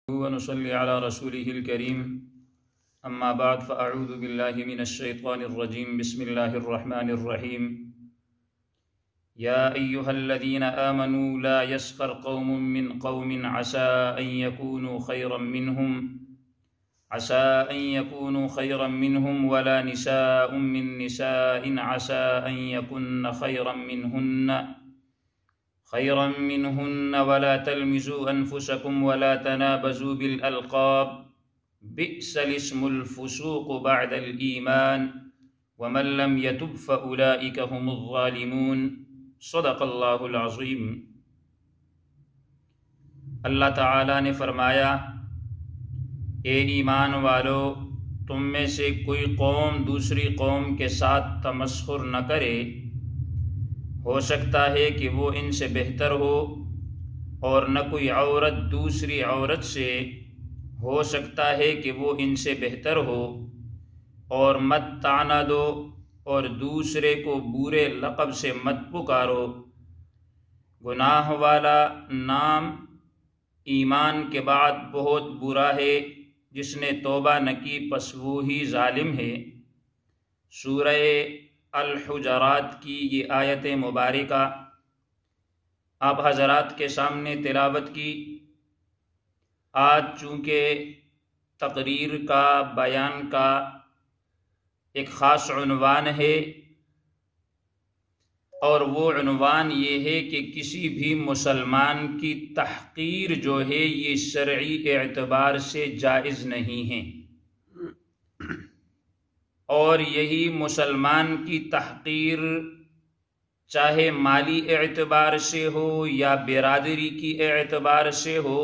ونصلي على رسوله الكريم أما بعد فأعوذ بالله من الشيطان الرجيم بسم الله الرحمن الرحيم يا أيها الذين آمنوا لا يسخر قوم من قوم عسى أن يكونوا خيرا منهم ولا نساء من نساء عسى أن يكن خيرا منهن ولا تلمزوا أنفسكم ولا تنابزوا بالألقاب بئس الاسم الفسوق بعد الإيمان ومن لم يتب فأولئك هم الظالمون صدق اللہ العظیم۔ اللہ تعالیٰ نے فرمایا، اے ایمان والو، تم میں سے کوئی قوم دوسری قوم کے ساتھ تمسخر نہ کرے، ہو سکتا ہے کہ وہ ان سے بہتر ہو، اور نہ کوئی عورت دوسری عورت سے، ہو سکتا ہے کہ وہ ان سے بہتر ہو، اور مت طعنہ دو اور دوسرے کو برے لقب سے مت پکارو۔ گناہ والا نام ایمان کے بعد بہت برا ہے، جس نے توبہ نہ کی پس وہی ظالم ہے۔ سورہ الحجرات کی یہ آیت مبارکہ آپ حضرات کے سامنے تلاوت کی۔ آج چونکہ تقریر کا بیان کا ایک خاص عنوان ہے، اور وہ عنوان یہ ہے کہ کسی بھی مسلمان کی تحقیر جو ہے یہ شرعی اعتبار سے جائز نہیں ہے، اور یہی مسلمان کی تحقیر چاہے مالی اعتبار سے ہو یا برادری کی اعتبار سے ہو،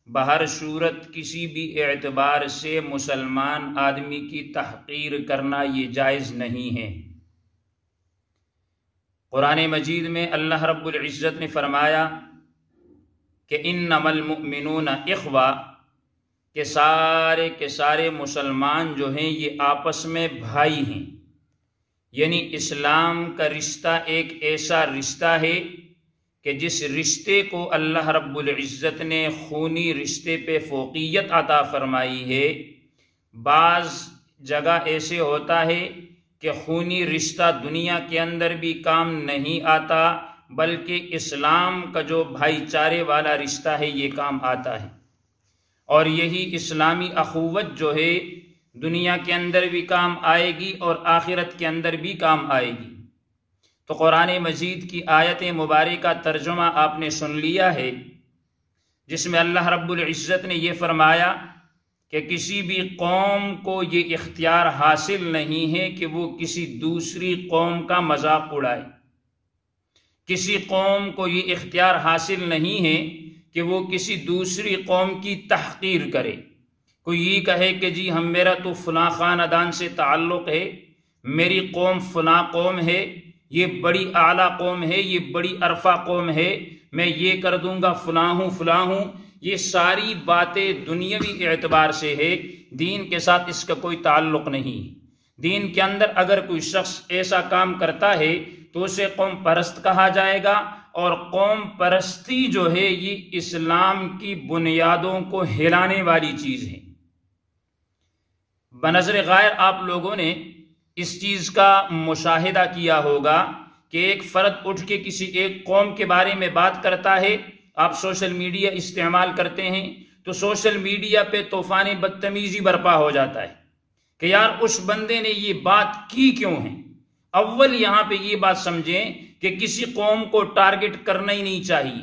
بہر صورت کسی بھی اعتبار سے مسلمان آدمی کی تحقیر کرنا یہ جائز نہیں ہے۔ قرآن مجید میں اللہ رب العزت نے فرمایا کہ انما المؤمنون اخوہ، کہ سارے کے سارے مسلمان جو ہیں یہ آپس میں بھائی ہیں، یعنی اسلام کا رشتہ ایک ایسا رشتہ ہے کہ جس رشتے کو اللہ رب العزت نے خونی رشتے پہ فوقیت عطا فرمائی ہے۔ بعض جگہ ایسے ہوتا ہے کہ خونی رشتہ دنیا کے اندر بھی کام نہیں آتا، بلکہ اسلام کا جو بھائی چارے والا رشتہ ہے یہ کام آتا ہے، اور یہی اسلامی اخوت جو ہے دنیا کے اندر بھی کام آئے گی اور آخرت کے اندر بھی کام آئے گی۔ تو قرآن مجید کی آیت مبارکہ ترجمہ آپ نے سن لیا ہے، جس میں اللہ رب العزت نے یہ فرمایا کہ کسی بھی قوم کو یہ اختیار حاصل نہیں ہے کہ وہ کسی دوسری قوم کا مذاق اڑائے، کسی قوم کو یہ اختیار حاصل نہیں ہے کہ وہ کسی دوسری قوم کی تحقیر کرے۔ کوئی یہ کہے کہ جی میرا تو فلاں خاندان سے تعلق ہے، میری قوم فلاں قوم ہے، یہ بڑی اعلیٰ قوم ہے، یہ بڑی عرفہ قوم ہے، میں یہ کر دوں گا، فلاں ہوں۔ یہ ساری باتیں دنیاوی اعتبار سے ہے، دین کے ساتھ اس کا کوئی تعلق نہیں۔ دین کے اندر اگر کوئی شخص ایسا کام کرتا ہے تو اسے قوم پرست کہا جائے گا، اور قوم پرستی جو ہے یہ اسلام کی بنیادوں کو ہلانے والی چیز ہے۔ بنظر غائب آپ لوگوں نے اس چیز کا مشاہدہ کیا ہوگا کہ ایک فرد اٹھ کے کسی ایک قوم کے بارے میں بات کرتا ہے، آپ سوشل میڈیا استعمال کرتے ہیں تو سوشل میڈیا پہ طوفان بدتمیزی برپا ہو جاتا ہے کہ یار اس بندے نے یہ بات کی کیوں ہے۔ اول یہاں پہ یہ بات سمجھیں کہ کسی قوم کو ٹارگٹ کرنا ہی نہیں چاہیے۔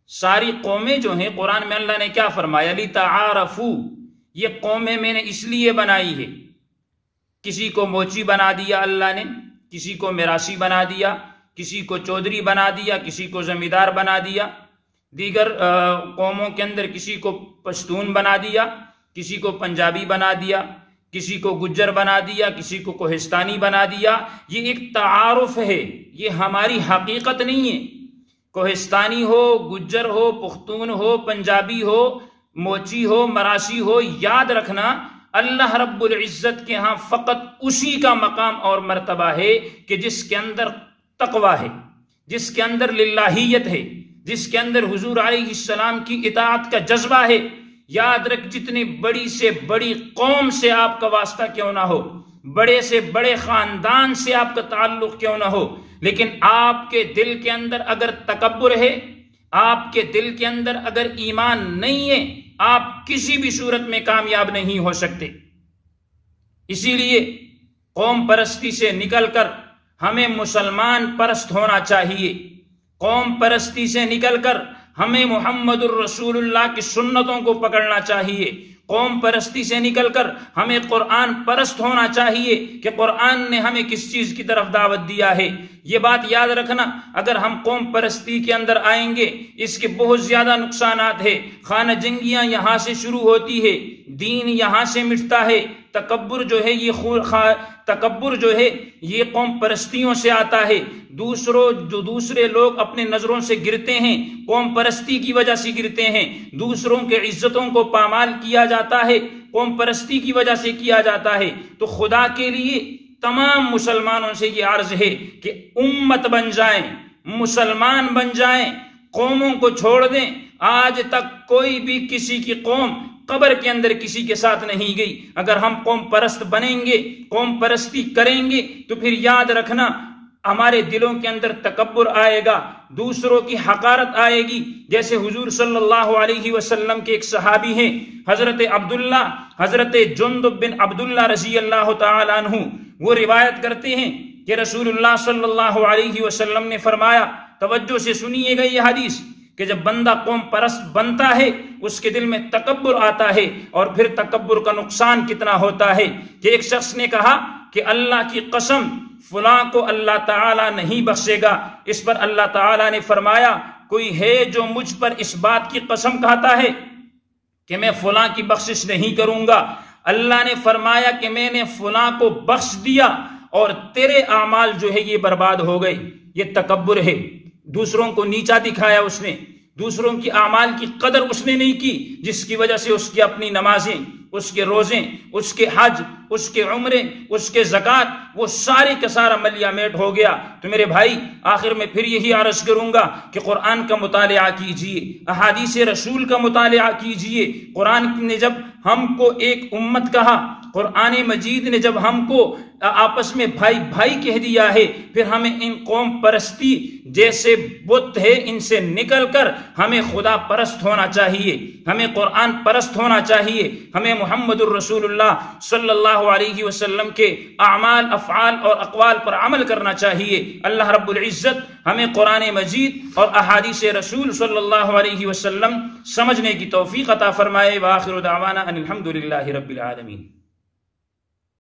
ساری قومیں جو ہیں قرآن میں اللہ نے کیا فرمایا، لِتَعَارَفُوا، یہ قومیں میں نے اس لیے بنائی ہے۔ کسی کو موچی بنا دیا اللہ نے، کسی کو میراثی بنا دیا، کسی کو چودھری بنا دیا، کسی کو زمیندار بنا دیا، دیگر قوموں کے اندر کسی کو پشتون بنا دیا، کسی کو پنجابی بنا دیا، کسی کو گجر بنا دیا، کسی کو کوہستانی بنا دیا۔ یہ ایک تعارف ہے، یہ ہماری حقیقت نہیں ہے۔ کوہستانی ہو، گجر ہو، پختون ہو، پنجابی ہو، موچی ہو، مراسی ہو، یاد رکھنا اللہ رب العزت کے ہاں فقط اسی کا مقام اور مرتبہ ہے کہ جس کے اندر تقوی ہے، جس کے اندر للہیت ہے، جس کے اندر حضور علیہ السلام کی اطاعت کا جذبہ ہے۔ یاد رکھ جتنی بڑی سے بڑی قوم سے آپ کا واسطہ کیوں نہ ہو، بڑے سے بڑے خاندان سے آپ کا تعلق کیوں نہ ہو، لیکن آپ کے دل کے اندر اگر تکبر ہے، آپ کے دل کے اندر اگر ایمان نہیں ہے، آپ کسی بھی صورت میں کامیاب نہیں ہو سکتے۔ اسی لیے قوم پرستی سے نکل کر ہمیں مسلمان پرست ہونا چاہیے، قوم پرستی سے نکل کر ہمیں محمد الرسول اللہ کی سنتوں کو پکڑنا چاہیے، قوم پرستی سے نکل کر ہمیں قرآن پرست ہونا چاہیے کہ قرآن نے ہمیں کس چیز کی طرف دعوت دیا ہے۔ یہ بات یاد رکھنا، اگر ہم قوم پرستی کے اندر آئیں گے اس کے بہت زیادہ نقصانات ہیں۔ خانہ جنگیاں یہاں سے شروع ہوتی ہے، دین یہاں سے مٹتا ہے، تکبر جو ہے یہ قوم پرستیوں سے آتا ہے، دوسرے لوگ اپنے نظروں سے گرتے ہیں، قوم پرستی کی وجہ سے گرتے ہیں، دوسروں کے عزتوں کو پامال کیا جاتا ہے، قوم پرستی کی وجہ سے کیا جاتا ہے۔ تو خدا کے لیے تمام مسلمانوں سے یہ عرض ہے کہ امت بن جائیں، مسلمان بن جائیں، قوموں کو چھوڑ دیں۔ آج تک کوئی بھی کسی کی قوم قبر کے اندر کسی کے ساتھ نہیں گئی۔ اگر ہم قوم پرست بنیں گے، قوم پرستی کریں گے، تو پھر یاد رکھنا ہمارے دلوں کے اندر تکبر آئے گا، دوسروں کی حقارت آئے گی۔ جیسے حضور صلی اللہ علیہ وسلم کے ایک صحابی ہیں حضرت جندب بن عبداللہ رضی اللہ تعالی عنہ، وہ روایت کرتے ہیں کہ رسول اللہ صلی اللہ علیہ وسلم نے فرمایا، توجہ سے سنیے گا یہ حدیث، کہ جب بندہ قوم پرست بنتا ہے اس کے دل میں تکبر آتا ہے، اور پھر تکبر کا نقصان کتنا ہوتا ہے کہ ایک شخص نے کہا کہ اللہ کی قسم فلاں کو اللہ تعالیٰ نہیں بخشے گا۔ اس پر اللہ تعالیٰ نے فرمایا، کوئی ہے جو مجھ پر اس بات کی قسم کھاتا ہے کہ میں فلاں کی بخشش نہیں کروں گا؟ اللہ نے فرمایا کہ میں نے فلاں کو بخش دیا اور تیرے اعمال جو ہے یہ برباد ہو گئے۔ یہ تکبر ہے، دوسروں کو نیچا دکھایا اس نے، دوسروں کی اعمال کی قدر اس نے نہیں کی، جس کی وجہ سے اس کی اپنی نمازیں، اس کے روزے، اس کے حج، اس کے عمرے، اس کے زکوٰۃ، وہ سارے کا سارا ملیا میٹ ہو گیا۔ تو میرے بھائی آخر میں پھر یہی عرض کروں گا کہ قرآن کا مطالعہ کیجئے، احادیث رسول کا مطالعہ کیجئے۔ قرآن نے جب ہم کو ایک امت کہا، قرآن مجید نے جب ہم کو آپس میں بھائی بھائی کہہ دیا ہے، پھر ہمیں ان قوم پرستی جیسے بت ہے ان سے نکل کر ہمیں خدا پرست ہونا چاہیے، ہمیں قرآن پرست ہونا چاہیے، ہمیں محمد الرسول اللہ صلی اللہ علیہ وسلم کے اعمال، افعال اور اقوال پر عمل کرنا چاہیے۔ اللہ رب العزت ہمیں قرآن مجید اور احادیث رسول صلی اللہ علیہ وسلم سمجھنے کی توفیق عطا فرمائے۔ وآخر دعوانا ان الحمد للہ رب العالمین۔